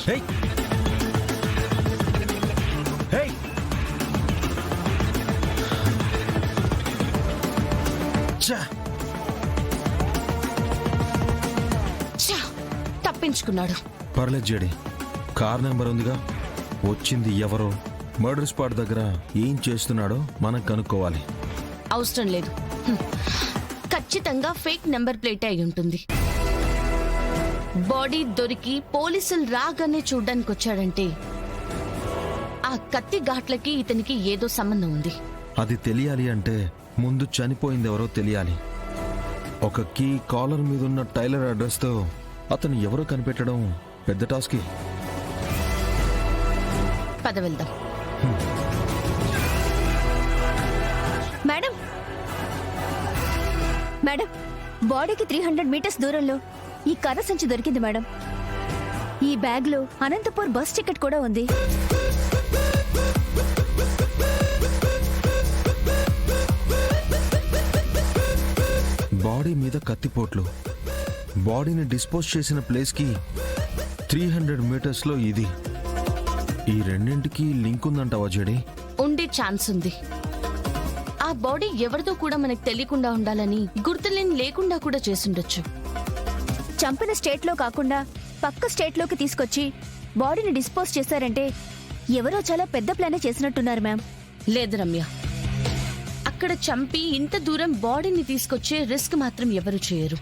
హే హే ఛా తప్పించుకున్నాడు. పర్లేదు జేడి, కార్ నెంబర్ ఉందిగా. వచ్చింది ఎవరో, మర్డర్ స్పాట్ దగ్గర ఏం చేస్తున్నాడో మనం కనుక్కోవాలి. అవసరం లేదు. ఖచ్చితంగా ఫేక్ నెంబర్ ప్లేట్ అయి ఉంటుంది. బాడీ దొరికి పోలీసులు రాగానే చూడ్డానికి వచ్చాడంటే ఆ కత్తి ఘాట్లకి ఇతనికి ఏదో సంబంధం ఉంది. అది తెలియాలి అంటే ముందు చనిపోయింది ఎవరో తెలియాలి. ఒక కీ కాలర్ మీద ఉన్న టైలర్ అడ్రస్ తో అతను ఎవరో కనిపెట్టడం పెద్ద టాస్క్. పద వెళ్దాం. మేడం మేడం, బాడీకి 300 మీటర్స్ దూరంలో ఈ కర్ర సంచి దొరికింది మేడం. ఈ బ్యాగ్ లో అనంతపూర్ బస్ టికెట్ కూడా ఉంది. బాడీ మీద కత్తిపోట్లు, బాడీని డిస్పోజ్ చేసిన ప్లేస్ కి 300 మీటర్స్ లో ఇది. ఈ రెండింటికి లింక్ ఉందంటావా జేడి? ఉండే ఛాన్స్ ఉంది. ఆ బాడీ ఎవరిదో కూడా మనకు తెలియకుండా ఉండాలని గుర్తులేని లేకుండా కూడా చేసుండొచ్చు. చంపిన స్టేట్ లో కాకుండా పక్క స్టేట్ లోకి తీసుకొచ్చి బాడీని డిస్పోజ్ చేశారంటే ఎవరో చాలా పెద్ద ప్లానే చేసినట్టున్నారు మ్యామ్. లేదు రమ్య, అక్కడ చంపి ఇంత దూరం బాడీని తీసుకొచ్చే రిస్క్ మాత్రం ఎవరు చేయరు.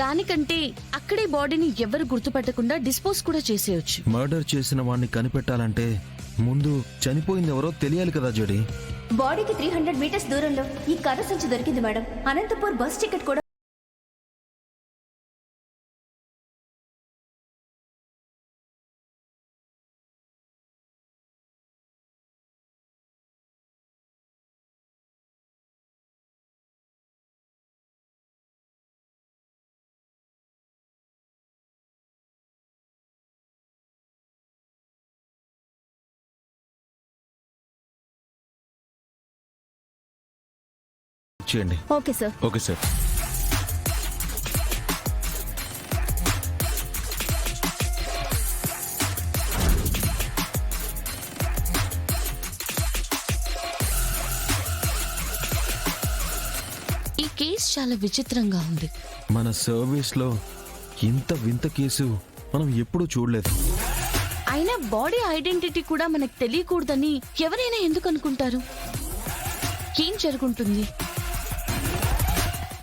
దానికంటే అక్కడే బాడీని ఎవరు గుర్తుపట్టకుండా డిస్పోజ్ కూడా చేసేయచ్చు. మర్డర్ చేసిన వాడిని కనిపెట్టాలంటే ముందు చనిపోయింది ఎవరో తెలియాలి కదా జడి. బాడీకి 300 మీటర్స్ దూరంలో ఈ కర్ర సంచి దొరికింది మేడం. అనంతపూర్ బస్ టికెట్ కూడా. చేయండి. Okay sir. Okay sir. ఈ కేసు చాలా విచిత్రంగా ఉంది. మన సర్వీస్ లో ఇంత వింత కేసు మనం ఎప్పుడూ చూడలేదు. అయినా బాడీ ఐడెంటిటీ కూడా మనకు తెలియకూడదని ఎవరైనా ఎందుకు అనుకుంటారు? ఏం జరుగుతుంది?